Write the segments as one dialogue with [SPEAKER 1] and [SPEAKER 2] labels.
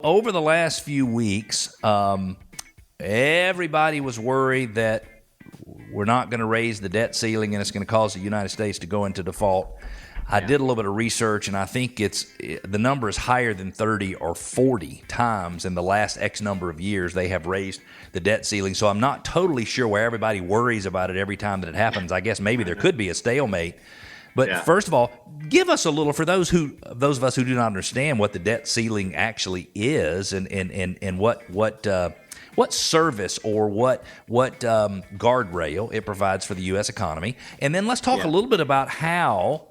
[SPEAKER 1] Over the last few weeks, everybody was worried that we're not going to raise the debt ceiling and it's going to cause the United States to go into default. I did a little bit of research, and I think the number is higher than 30 or 40 times in the last X number of years they have raised the debt ceiling. So I'm not totally sure why everybody worries about it every time that it happens. I guess maybe there could be a stalemate. But first of all, give us a little, for those of us who do not understand what the debt ceiling actually is, and what service or what guardrail it provides for the U.S. economy. And then let's talk a little bit about how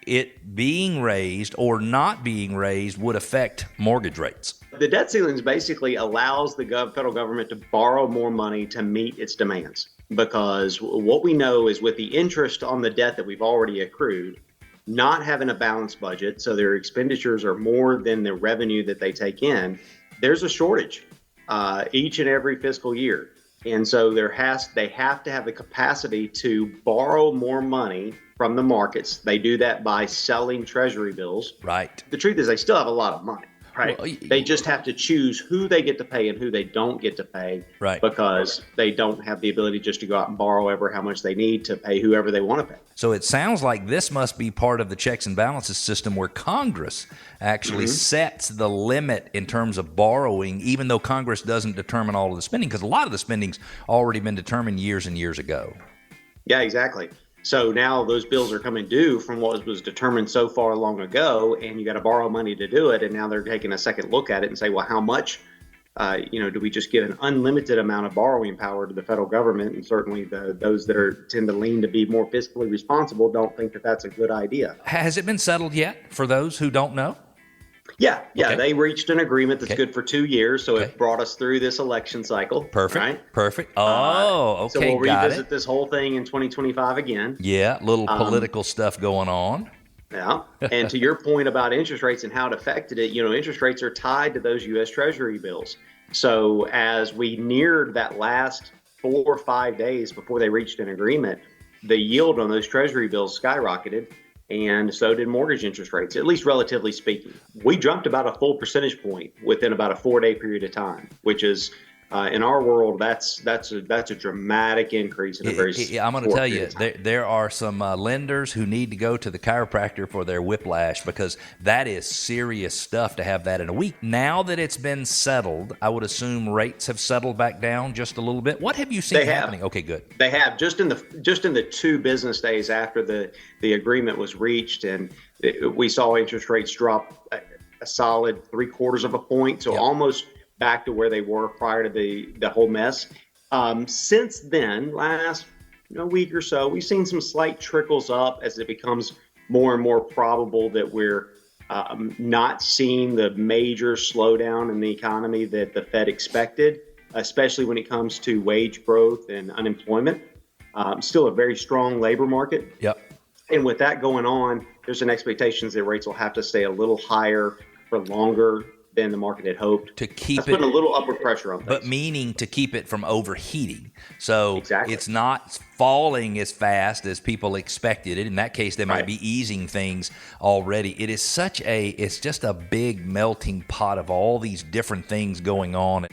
[SPEAKER 1] it being raised or not being raised would affect mortgage rates.
[SPEAKER 2] The debt ceiling basically allows the federal government to borrow more money to meet its demands. Because what we know is with the interest on the debt that we've already accrued, not having a balanced budget, so their expenditures are more than the revenue that they take in, there's a shortage each and every fiscal year. And so they have to have the capacity to borrow more money from the markets. They do that by selling treasury bills.
[SPEAKER 1] Right.
[SPEAKER 2] The truth is they still have a lot of money. Right. Well, they just have to choose who they get to pay and who they don't get to pay.
[SPEAKER 1] Right.
[SPEAKER 2] Because they don't have the ability just to go out and borrow ever how much they need to pay whoever they want to pay.
[SPEAKER 1] So it sounds like this must be part of the checks and balances system where Congress actually sets the limit in terms of borrowing, even though Congress doesn't determine all of the spending, because a lot of the spending's already been determined years and years ago.
[SPEAKER 2] Yeah, exactly. So now those bills are coming due from what was determined so far long ago, and you got to borrow money to do it. And now they're taking a second look at it and say, well, how much, do we just give an unlimited amount of borrowing power to the federal government? And certainly those that tend to lean to be more fiscally responsible don't think that that's a good idea.
[SPEAKER 1] Has it been settled yet for those who don't know?
[SPEAKER 2] Yeah.
[SPEAKER 1] Okay.
[SPEAKER 2] They reached an agreement that's good for 2 years, so it brought us through this election cycle.
[SPEAKER 1] Perfect.
[SPEAKER 2] Right?
[SPEAKER 1] Perfect. Oh, okay.
[SPEAKER 2] So we'll revisit this whole thing in 2025 again.
[SPEAKER 1] Yeah, little political stuff going on.
[SPEAKER 2] Yeah. And to your point about interest rates and how it affected it, interest rates are tied to those U.S. Treasury bills. So as we neared that last 4 or 5 days before they reached an agreement, the yield on those Treasury bills skyrocketed. And so did mortgage interest rates, at least relatively speaking. We jumped about a full percentage point within about a 4-day period of time, which is, in our world, that's a dramatic increase in a very
[SPEAKER 1] I'm going to tell you, there are some lenders who need to go to the chiropractor for their whiplash, because that is serious stuff to have that in a week. Now that it's been settled, I would assume rates have settled back down just a little bit. What have you seen happening? Okay, good.
[SPEAKER 2] They have just in the 2 business days after the agreement was reached, and we saw interest rates drop a solid 3/4 of a point, so almost back to where they were prior to the whole mess. Since then, last week or so, we've seen some slight trickles up as it becomes more and more probable that we're not seeing the major slowdown in the economy that the Fed expected, especially when it comes to wage growth and unemployment. Still a very strong labor market.
[SPEAKER 1] Yep.
[SPEAKER 2] And with that going on, there's an expectation that rates will have to stay a little higher for longer than the market had hoped.
[SPEAKER 1] To keep
[SPEAKER 2] That's putting a little upward pressure on things.
[SPEAKER 1] But meaning to keep it from overheating. So
[SPEAKER 2] Exactly.
[SPEAKER 1] It's not falling as fast as people expected it. In that case, they might be easing things already. It's just a big melting pot of all these different things going on.